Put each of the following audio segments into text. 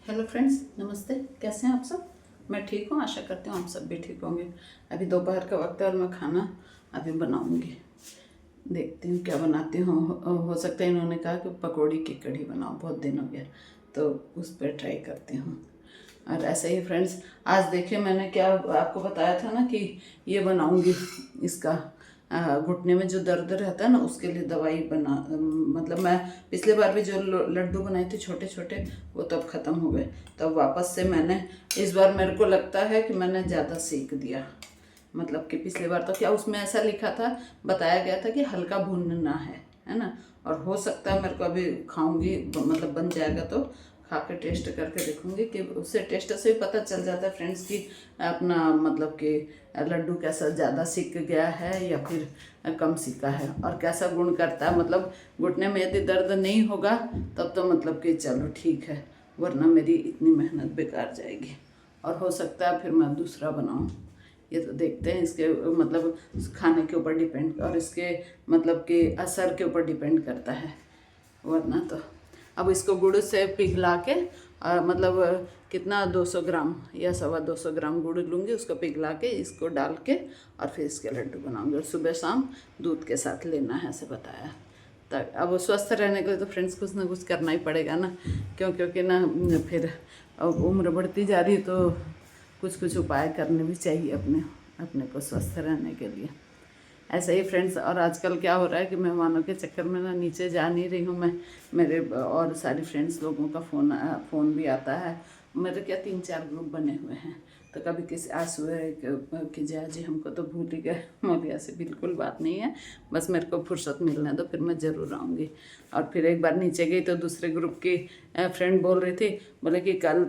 Hello friends, नमस्ते। कैसे हैं आप सब? मैं ठीक हूँ, आशा करती हूँ आप सब भी ठीक होंगे। अभी दोपहर का वक्त है और मैं खाना अभी बनाऊँगी। देखती हूँ क्या बनाती हूँ। हो सकता है इन्होंने कहा कि पकौड़ी की कढ़ी बनाओ, बहुत दिन हो गया, तो उस पर ट्राई करती हूँ। और ऐसे ही फ्रेंड्स, आज देखिए मैंने क्या आपको बताया था ना कि ये बनाऊँगी, इसका घुटने में जो दर्द रहता है ना उसके लिए दवाई मतलब मैं पिछले बार भी जो लड्डू बनाए थे छोटे छोटे, वो तब ख़त्म हो गए। तब वापस से मैंने इस बार, मेरे को लगता है कि मैंने ज़्यादा सेक दिया। मतलब कि पिछली बार तो क्या उसमें ऐसा लिखा था, बताया गया था कि हल्का भूनना है ना। और हो सकता है मेरे को अभी खाऊंगी, मतलब बन जाएगा तो खा के टेस्ट करके देखूंगी कि उससे टेस्ट से भी पता चल जाता है फ्रेंड्स कि अपना मतलब कि लड्डू कैसा ज़्यादा सिक गया है या फिर कम सिका है और कैसा गुण करता है। मतलब घुटने में यदि दर्द नहीं होगा तब तो मतलब कि चलो ठीक है, वरना मेरी इतनी मेहनत बेकार जाएगी। और हो सकता है फिर मैं दूसरा बनाऊँ। ये तो देखते हैं, इसके मतलब खाने के ऊपर डिपेंड और इसके मतलब कि असर के ऊपर डिपेंड करता है। वरना तो अब इसको गुड़ से पिघला के मतलब कितना 200 ग्राम या 225 ग्राम गुड़ लूँगी, उसको पिघला के इसको डाल के और फिर इसके लड्डू बनाऊँगी। और सुबह शाम दूध के साथ लेना है, ऐसे बताया। तक अब स्वस्थ रहने के लिए तो फ्रेंड्स कुछ ना कुछ करना ही पड़ेगा ना, क्योंकि ना फिर अब उम्र बढ़ती जा रही है तो कुछ कुछ उपाय करने भी चाहिए अपने अपने को स्वस्थ रहने के लिए। ऐसे ही फ्रेंड्स, और आजकल क्या हो रहा है कि मेहमानों के चक्कर में ना नीचे जा नहीं रही हूँ मैं। मेरे और सारी फ्रेंड्स लोगों का फ़ोन भी आता है। मेरे क्या 3-4 ग्रुप बने हुए हैं, तो कभी किसी आज सुबह कि जया जी हमको तो भूल ही गए। मुझे ऐसे बिल्कुल बात नहीं है, बस मेरे को फुर्सत मिलने दो, फिर मैं ज़रूर आऊँगी। और फिर एक बार नीचे गई तो दूसरे ग्रुप की फ्रेंड बोल रही थी, बोले कि कल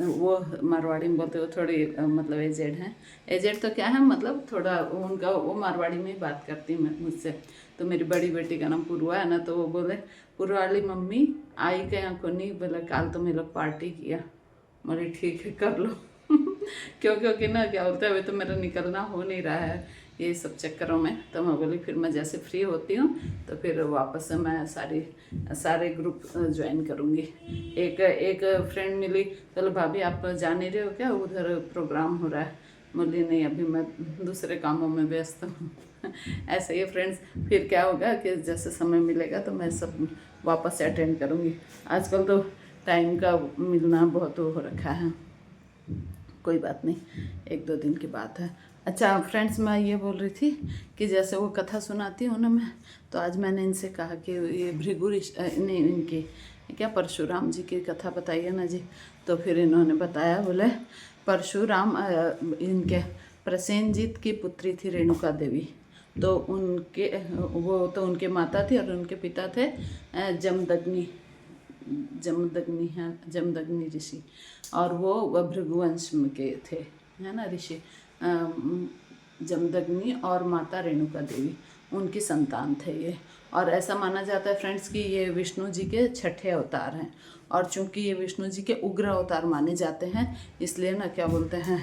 वो मारवाड़ी में बोलते, वो थोड़ी मतलब एजेड हैं। एजेड तो क्या है, मतलब थोड़ा उनका वो मारवाड़ी में ही बात करती मैं मुझसे। तो मेरी बड़ी बेटी का नाम पूर्वा है ना, तो वो बोले पूर्वा वाली मम्मी आई क्या को नहीं, बोला कल तो मेरे लोग पार्टी किया। बोले ठीक है कर लो। क्योंकि ना क्या बोलते हैं, अभी तो मेरा निकलना हो नहीं रहा है ये सब चक्करों में। तो मैं बोली फिर मैं जैसे फ्री होती हूँ तो फिर वापस से मैं सारे ग्रुप ज्वाइन करूँगी। एक एक फ्रेंड मिली, चलो भाभी आप जा नहीं रहे हो क्या, उधर प्रोग्राम हो रहा है? बोली नहीं, अभी मैं दूसरे कामों में व्यस्त हूँ। ऐसे ही फ्रेंड्स, फिर क्या होगा कि जैसे समय मिलेगा तो मैं सब वापस से अटेंड करूँगी। आजकल तो टाइम का मिलना बहुत हो रखा है, कोई बात नहीं, 1-2 दिन की बात है। अच्छा फ्रेंड्स, मैं ये बोल रही थी कि जैसे वो कथा सुनाती हूँ ना मैं, तो आज मैंने इनसे कहा कि ये भृगु नहीं, इनकी क्या परशुराम जी की कथा बताइए ना जी। तो फिर इन्होंने बताया, बोले परशुराम इनके प्रसेनजीत की पुत्री थी रेणुका देवी। तो उनके माता थी और उनके पिता थे जमदग्नि। जमदग्नि ऋषि, और वो भृगुवंश के थे, है ना, ऋषि। जमदग्नि और माता रेणुका देवी, उनकी संतान थे ये। और ऐसा माना जाता है फ्रेंड्स कि ये विष्णु जी के छठे अवतार हैं। और चूंकि ये विष्णु जी के उग्र अवतार माने जाते हैं, इसलिए ना क्या बोलते हैं,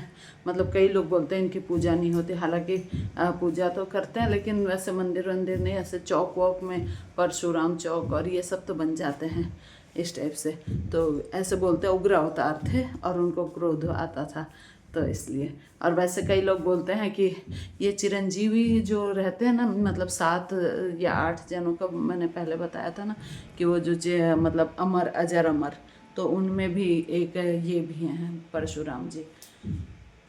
मतलब कई लोग बोलते हैं इनकी पूजा नहीं होती। हालांकि पूजा तो करते हैं, लेकिन वैसे मंदिर वंदिर नहीं, ऐसे चौक वॉक में परशुराम चौक और ये सब तो बन जाते हैं इस टाइप से। तो ऐसे बोलते हैं उग्र अवतार थे और उनको क्रोध आता था, तो इसलिए। और वैसे कई लोग बोलते हैं कि ये चिरंजीवी जो रहते हैं ना, मतलब 7 या 8 जनों का मैंने पहले बताया था ना, कि वो जो मतलब अमर अजर अमर, तो उनमें भी एक ये भी हैं परशुराम जी।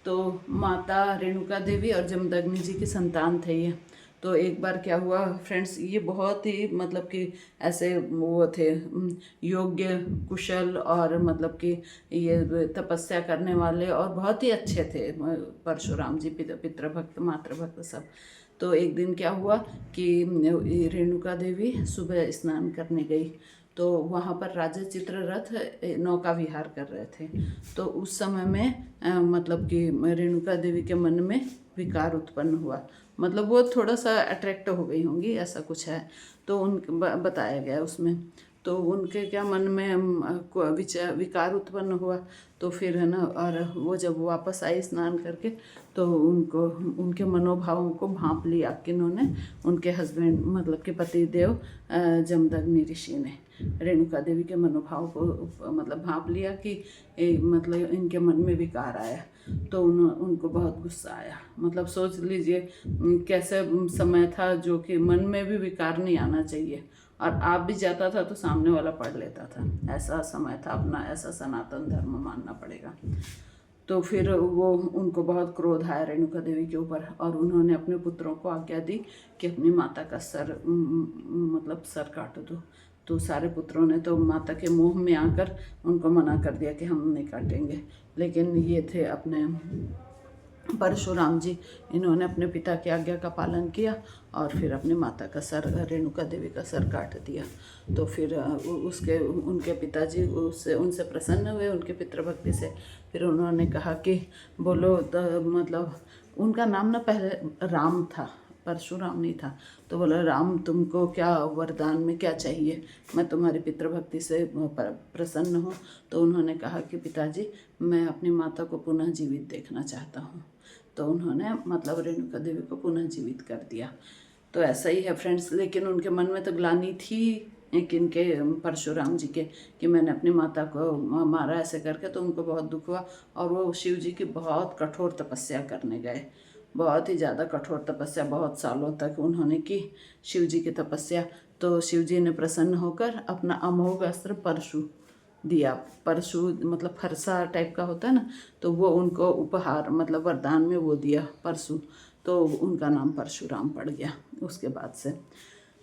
तो माता रेणुका देवी और जमदग्नि जी की संतान थे ये। तो एक बार क्या हुआ फ्रेंड्स, ये बहुत ही मतलब कि ऐसे वो थे योग्य, कुशल और मतलब कि ये तपस्या करने वाले और बहुत ही अच्छे थे परशुराम जी, पितृभक्त मातृभक्त सब। तो एक दिन क्या हुआ कि रेणुका देवी सुबह स्नान करने गई, तो वहाँ पर राजा चित्ररथ नौका विहार कर रहे थे। तो उस समय में मतलब कि रेणुका देवी के मन में विकार उत्पन्न हुआ, मतलब वो थोड़ा सा अट्रैक्ट हो गई होंगी, ऐसा कुछ है। तो बताया गया उसमें, तो उनके क्या मन में विकार उत्पन्न हुआ। तो फिर है ना, और वो जब वापस आई स्नान करके, तो उनको उनके मनोभावों को भांप लिया किन्होंने, उनके हस्बैंड मतलब के पति देव जमदग्नि ऋषि ने। रेणुका देवी के मनोभाव को मतलब भांप लिया कि मतलब इनके मन में विकार आया, तो उनको बहुत गुस्सा आया। मतलब सोच लीजिए कैसे समय था जो कि मन में भी विकार नहीं आना चाहिए, और आप भी जाता था तो सामने वाला पढ़ लेता था। ऐसा समय था अपना, ऐसा सनातन धर्म मानना पड़ेगा। तो फिर वो उनको बहुत क्रोध आया रेणुका देवी के ऊपर, और उन्होंने अपने पुत्रों को आज्ञा दी कि अपनी माता का सर मतलब सर काट दो। तो सारे पुत्रों ने तो माता के मोह में आकर उनको मना कर दिया कि हम नहीं काटेंगे। लेकिन ये थे अपने परशुराम जी, इन्होंने अपने पिता की आज्ञा का पालन किया और फिर अपनी माता का सर, रेणुका देवी का सर काट दिया। तो फिर उसके उनके पिताजी उनसे प्रसन्न हुए, उनके पितृभक्ति से। फिर उन्होंने कहा कि बोलो, तो मतलब उनका नाम ना पहले राम था, परशुराम नहीं था। तो बोला, राम तुमको क्या वरदान में क्या चाहिए, मैं तुम्हारी पितृभक्ति से प्रसन्न हूँ। तो उन्होंने कहा कि पिताजी, मैं अपनी माता को पुनः जीवित देखना चाहता हूँ। तो उन्होंने मतलब रेणुका देवी को पुनः जीवित कर दिया। तो ऐसा ही है फ्रेंड्स। लेकिन उनके मन में तो ग्लानि थी इनके परशुराम जी के कि मैंने अपनी माता को मारा ऐसे करके। तो उनको बहुत दुख हुआ, और वो शिव जी की बहुत कठोर तपस्या करने गए। बहुत ही ज़्यादा कठोर तपस्या, बहुत सालों तक उन्होंने की शिव जी की तपस्या। तो शिव जी ने प्रसन्न होकर अपना अमोघ अस्त्र परशु दिया। परशु मतलब फरसा टाइप का होता है ना, तो वो उनको उपहार मतलब वरदान में वो दिया परशु। तो उनका नाम परशुराम पड़ गया उसके बाद से।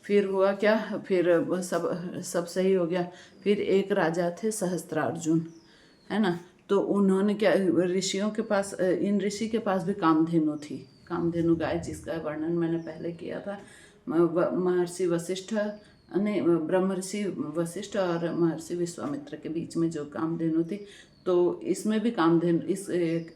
फिर हुआ क्या, फिर सब सही हो गया। फिर एक राजा थे सहस्त्रार्जुन, है ना। तो उन्होंने क्या, ऋषियों के पास, इन ऋषि के पास भी कामधेनु थी, कामधेनु गाय, जिसका वर्णन मैंने पहले किया था। महर्षि वशिष्ठ नहीं, ब्रह्म ऋषि वशिष्ठ और महर्षि विश्वामित्र के बीच में जो कामधेनु थी। तो इसमें भी कामधेनु, इस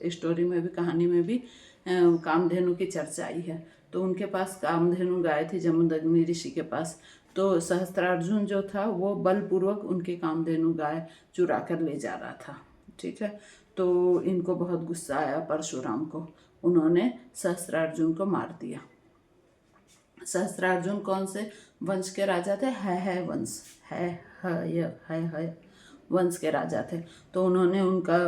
स्टोरी में भी, कहानी में भी कामधेनु की चर्चा आई है। तो उनके पास कामधेनु गाय थी जमदग्नि ऋषि के पास। तो सहस्त्रार्जुन जो था वो बलपूर्वक उनकी कामधेनु गाय चुरा कर ले जा रहा था, ठीक है। तो इनको बहुत गुस्सा आया परशुराम को, उन्होंने सहस्त्रार्जुन को मार दिया। सहस्त्रार्जुन कौन से वंश के राजा थे? है वंश, है वंश के राजा थे। तो उन्होंने उनका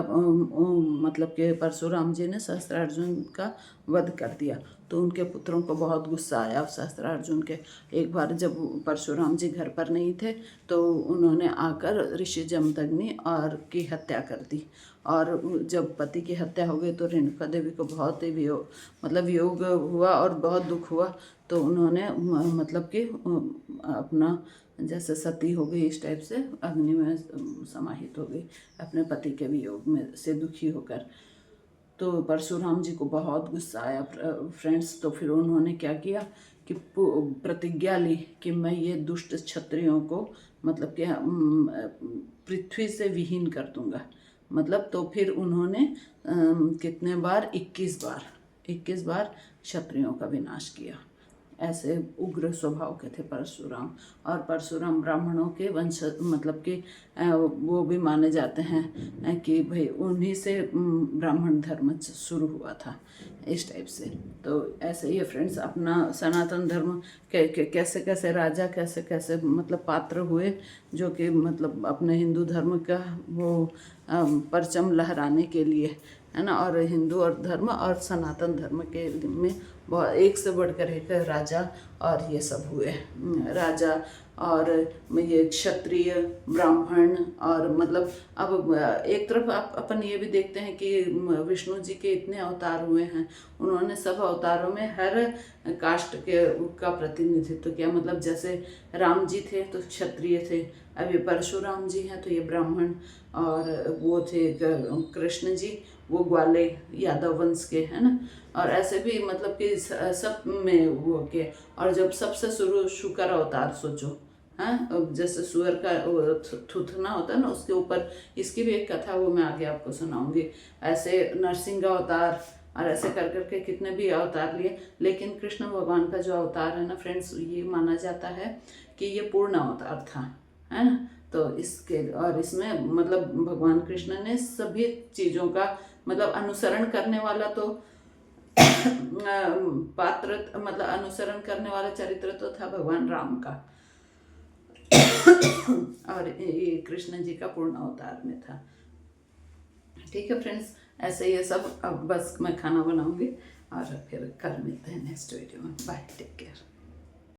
मतलब कि परशुराम जी ने सहस्त्रार्जुन का वध कर दिया। तो उनके पुत्रों को बहुत गुस्सा आया सहस्त्रार्जुन के। एक बार जब परशुराम जी घर पर नहीं थे, तो उन्होंने आकर ऋषि जमदग्नि और की हत्या कर दी। और जब पति की हत्या हो गई तो रेणुका देवी को बहुत ही वियोग हुआ और बहुत दुख हुआ। तो उन्होंने मतलब कि अपना जैसे सती हो गई, इस टाइप से अग्नि में समाहित हो गई अपने पति के वियोग में से दुखी होकर। तो परशुराम जी को बहुत गुस्सा आया फ्रेंड्स। तो फिर उन्होंने क्या किया कि प्रतिज्ञा ली कि मैं ये दुष्ट क्षत्रियों को मतलब कि पृथ्वी से विहीन कर दूंगा। मतलब तो फिर उन्होंने कितने बार, 21 बार क्षत्रियों का विनाश किया। ऐसे उग्र स्वभाव के थे परशुराम। और परशुराम ब्राह्मणों के वंश मतलब कि वो भी माने जाते हैं कि भाई उन्हीं से ब्राह्मण धर्म शुरू हुआ था, इस टाइप से। तो ऐसे ही है फ्रेंड्स, अपना सनातन धर्म कैसे कैसे राजा कैसे कैसे मतलब पात्र हुए, जो कि मतलब अपने हिंदू धर्म का वो परचम लहराने के लिए, है ना। और हिंदू और धर्म और सनातन धर्म के में बहुत एक से बढ़कर एक राजा और ये सब हुए, राजा और ये क्षत्रिय ब्राह्मण। और मतलब अब एक तरफ अपन ये भी देखते हैं कि विष्णु जी के इतने अवतार हुए हैं, उन्होंने सब अवतारों में हर कास्ट के का प्रतिनिधित्व किया। मतलब जैसे राम जी थे तो क्षत्रिय थे, अब ये परशुराम जी हैं तो ये ब्राह्मण, और वो थे कृष्ण जी, वो ग्वाले यादव वंश के, है ना। और ऐसे भी मतलब कि सब में वो के। और जब सबसे शुरू शुक्र अवतार सोचो, हाँ, जैसे सुअर का थूथना होता है ना, उसके ऊपर इसकी भी एक कथा वो मैं आगे आपको सुनाऊंगी। ऐसे नरसिंह अवतार और ऐसे कर करके कितने भी अवतार लिए। लेकिन कृष्ण भगवान का जो अवतार है ना फ्रेंड्स, ये माना जाता है कि ये पूर्ण अवतार था, है ना। तो इसके और इसमें मतलब भगवान कृष्ण ने सभी चीज़ों का मतलब अनुसरण करने वाला तो पात्र मतलब अनुसरण करने वाला चरित्र तो था भगवान राम का। और ये कृष्ण जी का पूर्ण अवतार में था। ठीक है फ्रेंड्स, ऐसे ये सब अब बस मैं खाना बनाऊंगी और फिर कल मिलते हैं नेक्स्ट वीडियो में। Bye, take care.